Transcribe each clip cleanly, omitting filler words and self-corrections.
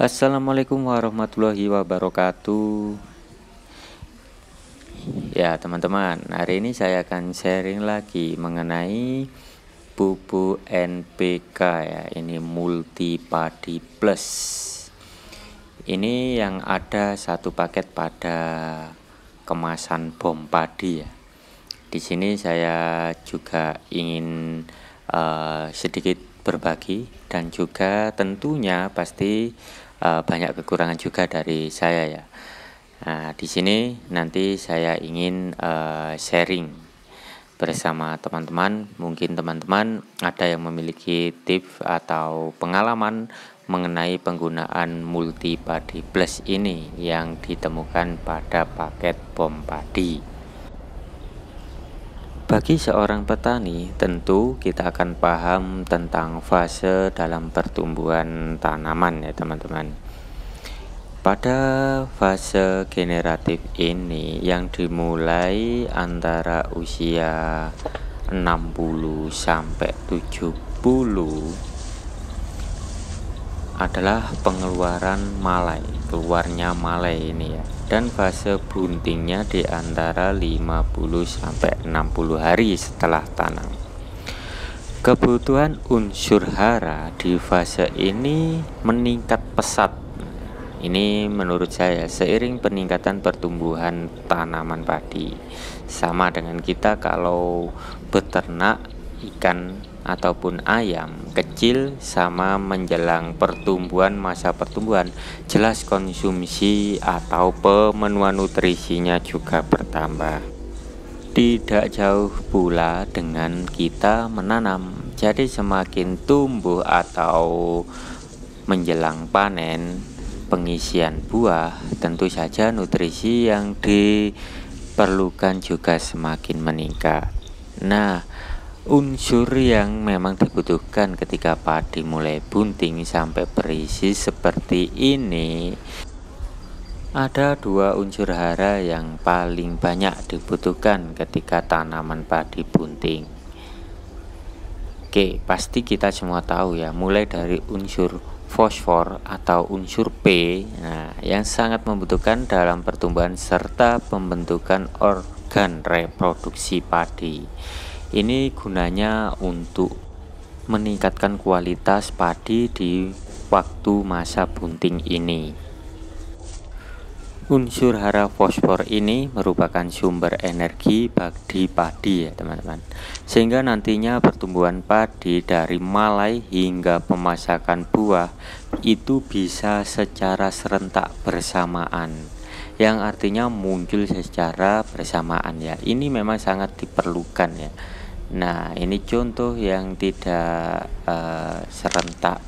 Assalamualaikum warahmatullahi wabarakatuh. Ya teman-teman, hari ini saya akan sharing lagi mengenai pupuk NPK ya. Ini Multi Padi Plus. Ini yang ada satu paket pada kemasan bom padi ya. Di sini saya juga ingin sedikit berbagi, dan juga tentunya pasti banyak kekurangan juga dari saya ya. Nah, di sini nanti saya ingin sharing bersama teman-teman. Mungkin teman-teman ada yang memiliki tips atau pengalaman mengenai penggunaan Multi Padi Plus ini yang ditemukan pada paket bom padi. Bagi seorang petani, tentu kita akan paham tentang fase dalam pertumbuhan tanaman ya teman-teman. Pada fase generatif ini yang dimulai antara usia 60 sampai 70 adalah pengeluaran malai, keluarnya malai ini ya. Dan fase buntingnya di antara 50 sampai 60 hari setelah tanam. Kebutuhan unsur hara di fase ini meningkat pesat. Ini menurut saya seiring peningkatan pertumbuhan tanaman padi. Sama dengan kita kalau beternak ikan ataupun ayam kecil, sama menjelang pertumbuhan, masa pertumbuhan, jelas konsumsi atau pemenuhan nutrisinya juga bertambah. Tidak jauh pula dengan kita menanam. Jadi semakin tumbuh atau menjelang panen, pengisian buah, tentu saja nutrisi yang diperlukan juga semakin meningkat. Nah, unsur yang memang dibutuhkan ketika padi mulai bunting sampai berisi seperti ini, ada dua unsur hara yang paling banyak dibutuhkan ketika tanaman padi bunting. Oke, pasti kita semua tahu ya, mulai dari unsur fosfor atau unsur P, nah, yang sangat membutuhkan dalam pertumbuhan serta pembentukan organ reproduksi padi. Ini gunanya untuk meningkatkan kualitas padi di waktu masa bunting ini. Unsur hara fosfor ini merupakan sumber energi bagi padi ya teman-teman. Sehingga nantinya pertumbuhan padi dari malai hingga pemasakan buah itu bisa secara serentak bersamaan, yang artinya muncul secara bersamaan ya. Ini memang sangat diperlukan ya. Nah, ini contoh yang tidak serentak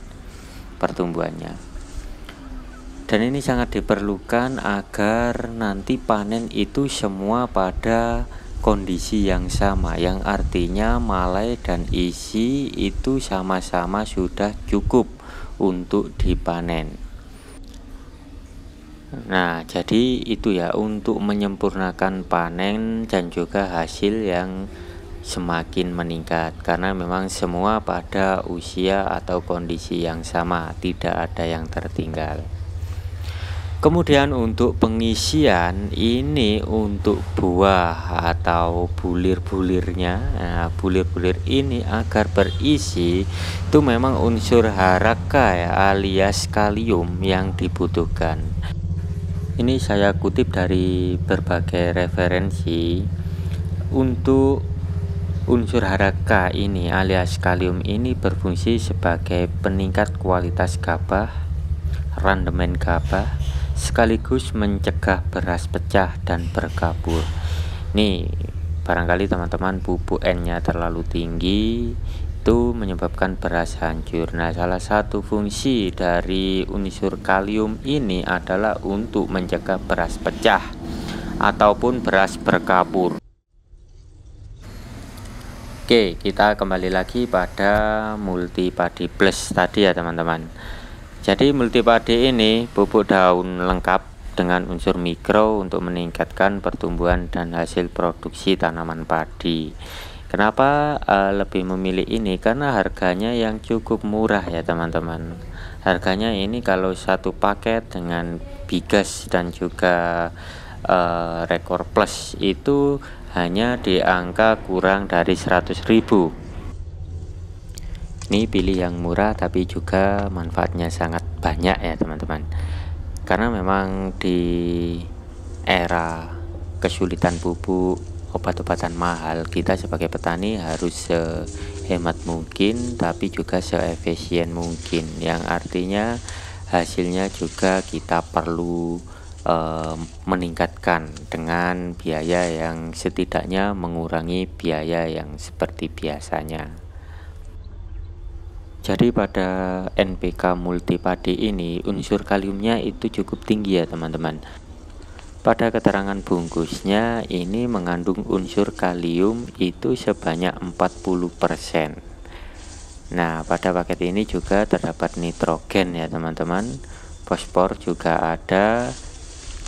pertumbuhannya. Dan ini sangat diperlukan agar nanti panen itu semua pada kondisi yang sama, yang artinya malai dan isi itu sama-sama sudah cukup untuk dipanen. Nah, jadi itu ya, untuk menyempurnakan panen dan juga hasil yang semakin meningkat, karena memang semua pada usia atau kondisi yang sama, tidak ada yang tertinggal. Kemudian untuk pengisian ini untuk buah atau bulir-bulirnya. Nah, bulir-bulir ini agar berisi itu memang unsur hara K ya, alias kalium yang dibutuhkan. Ini saya kutip dari berbagai referensi. Untuk unsur hara K ini alias kalium ini berfungsi sebagai peningkat kualitas gabah, randemen gabah, sekaligus mencegah beras pecah dan berkabur. Nih, barangkali teman-teman pupuk N-nya terlalu tinggi, itu menyebabkan beras hancur. Nah, salah satu fungsi dari unsur kalium ini adalah untuk mencegah beras pecah ataupun beras berkabur. Oke, kita kembali lagi pada Multi Padi Plus tadi ya teman-teman. Jadi Multi Padi ini pupuk daun lengkap dengan unsur mikro untuk meningkatkan pertumbuhan dan hasil produksi tanaman padi. Kenapa lebih memilih ini? Karena harganya yang cukup murah ya teman-teman. Harganya ini kalau satu paket dengan bigas dan juga Rekor Plus itu hanya di angka kurang dari 100.000. Ini pilih yang murah tapi juga manfaatnya sangat banyak ya teman-teman. Karena memang di era kesulitan pupuk, obat-obatan mahal, kita sebagai petani harus sehemat mungkin tapi juga seefisien mungkin, yang artinya hasilnya juga kita perlu meningkatkan dengan biaya yang setidaknya mengurangi biaya yang seperti biasanya. Jadi pada NPK multipadi ini unsur kaliumnya itu cukup tinggi ya teman-teman. Pada keterangan bungkusnya ini mengandung unsur kalium itu sebanyak 40%. Nah, pada paket ini juga terdapat nitrogen ya teman-teman. Fosfor juga ada,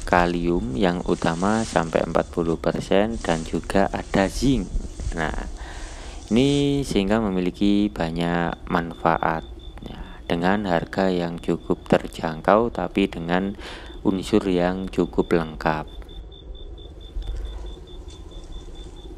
kalium yang utama sampai 40%, dan juga ada zinc. Nah, ini sehingga memiliki banyak manfaat ya, dengan harga yang cukup terjangkau tapi dengan unsur yang cukup lengkap.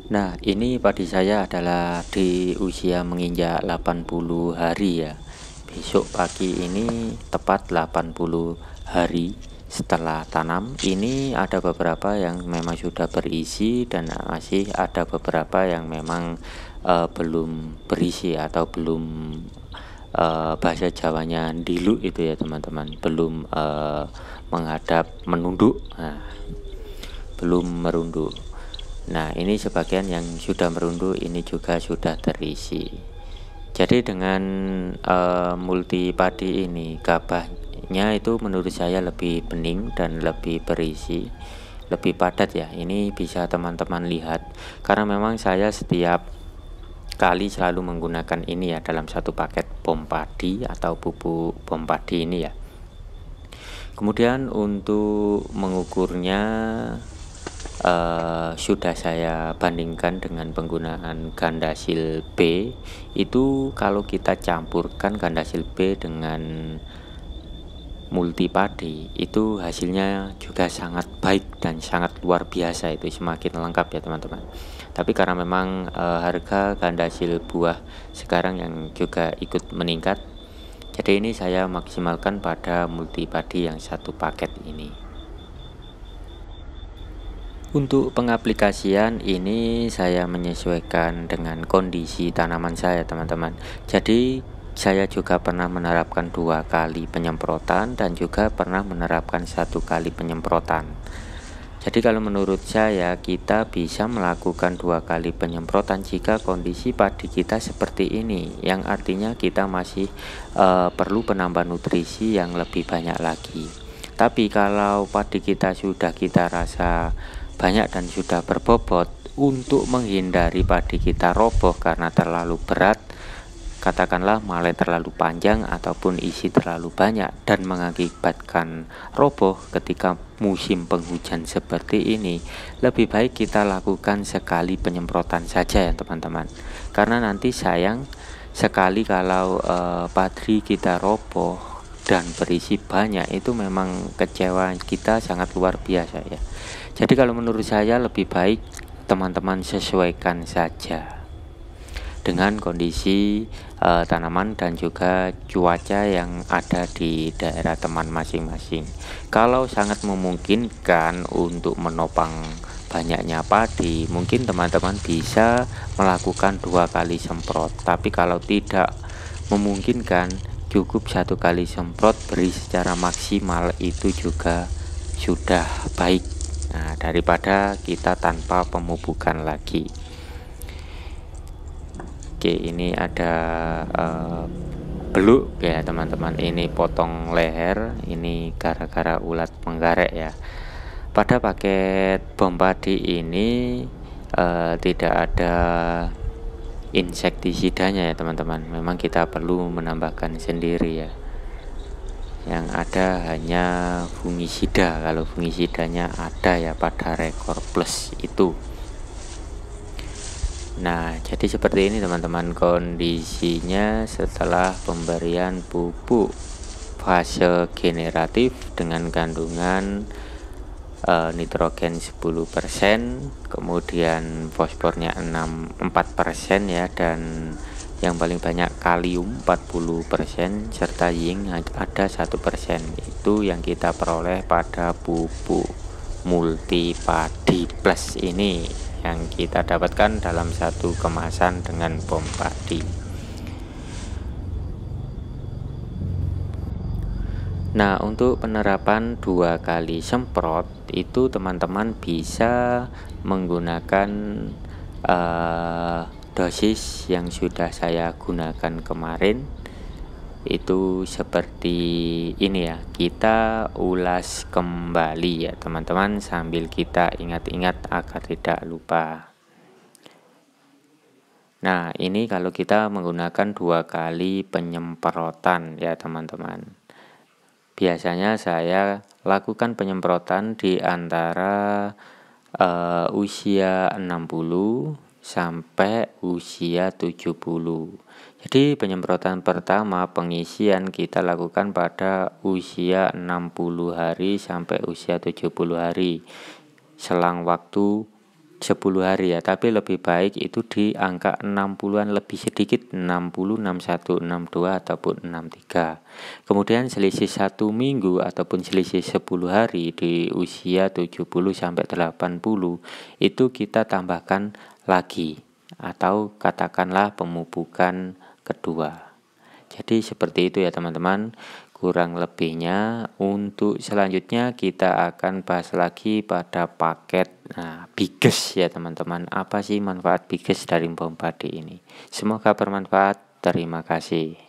Nah, ini padi saya adalah di usia menginjak 80 hari ya. Besok pagi ini tepat 80 hari setelah tanam. Ini ada beberapa yang memang sudah berisi dan masih ada beberapa yang memang belum berisi atau belum bahasa Jawanya dilu itu ya teman-teman, belum menghadap menunduk, belum merunduk. Nah, ini sebagian yang sudah merunduk ini juga sudah terisi. Jadi dengan multipadi ini gabahnya itu menurut saya lebih bening dan lebih berisi, lebih padat ya. Ini bisa teman-teman lihat karena memang saya setiap kali selalu menggunakan ini ya dalam satu paket pom padi atau pupuk pom padi ini ya. Kemudian untuk mengukurnya sudah saya bandingkan dengan penggunaan Gandasil B. Itu kalau kita campurkan Gandasil B dengan multipadi itu hasilnya juga sangat baik dan sangat luar biasa, itu semakin lengkap ya teman-teman. Tapi karena memang harga Gandasil buah sekarang yang juga ikut meningkat, jadi ini saya maksimalkan pada multipadi yang satu paket ini. Untuk pengaplikasian ini saya menyesuaikan dengan kondisi tanaman saya teman-teman. Jadi saya juga pernah menerapkan 2 kali penyemprotan dan juga pernah menerapkan 1 kali penyemprotan. Jadi kalau menurut saya kita bisa melakukan 2 kali penyemprotan jika kondisi padi kita seperti ini, yang artinya kita masih perlu penambahan nutrisi yang lebih banyak lagi. Tapi kalau padi kita sudah kita rasa banyak dan sudah berbobot, untuk menghindari padi kita roboh karena terlalu berat, katakanlah malai terlalu panjang ataupun isi terlalu banyak dan mengakibatkan roboh ketika musim penghujan seperti ini, lebih baik kita lakukan sekali penyemprotan saja ya teman-teman. Karena nanti sayang sekali kalau padi kita roboh dan berisi banyak, itu memang kecewa kita sangat luar biasa ya. Jadi kalau menurut saya lebih baik teman-teman sesuaikan saja dengan kondisi tanaman dan juga cuaca yang ada di daerah teman masing-masing. Kalau sangat memungkinkan untuk menopang banyaknya padi, mungkin teman-teman bisa melakukan 2 kali semprot. Tapi kalau tidak memungkinkan, cukup 1 kali semprot beri secara maksimal itu juga sudah baik. Nah, daripada kita tanpa pemupukan lagi. Oke, ini ada beluk ya teman-teman. Ini potong leher, ini gara-gara ulat penggarek ya. Pada paket pom padi ini tidak ada insektisidanya ya teman-teman. Memang kita perlu menambahkan sendiri ya. Yang ada hanya fungisida. Kalau fungisidanya ada ya pada Rekor Plus itu. Nah, jadi seperti ini teman-teman kondisinya setelah pemberian pupuk fase generatif dengan kandungan nitrogen 10%, kemudian fosfornya 4% ya, dan yang paling banyak kalium 40%, serta zinc ada 1%. Itu yang kita peroleh pada pupuk multipadi plus ini yang kita dapatkan dalam satu kemasan dengan POM padi. Nah, untuk penerapan 2 kali semprot itu teman-teman bisa menggunakan dosis yang sudah saya gunakan kemarin. Itu seperti ini ya, kita ulas kembali ya teman-teman, sambil kita ingat-ingat agar tidak lupa. Nah, ini kalau kita menggunakan 2 kali penyemprotan ya teman-teman. Biasanya saya lakukan penyemprotan di antara usia 60 sampai usia 70. Jadi penyemprotan pertama pengisian kita lakukan pada usia 60 hari sampai usia 70 hari. Selang waktu 10 hari ya, tapi lebih baik itu di angka 60-an lebih sedikit, 60, 61, 62 ataupun 63. Kemudian selisih 1 minggu ataupun selisih 10 hari di usia 70 sampai 80 itu kita tambahkan lagi atau katakanlah pemupukan kedua. Jadi seperti itu ya teman-teman, kurang lebihnya. Untuk selanjutnya kita akan bahas lagi pada paket biges ya teman-teman. Apa sih manfaat biges dari POM padi ini? Semoga bermanfaat. Terima kasih.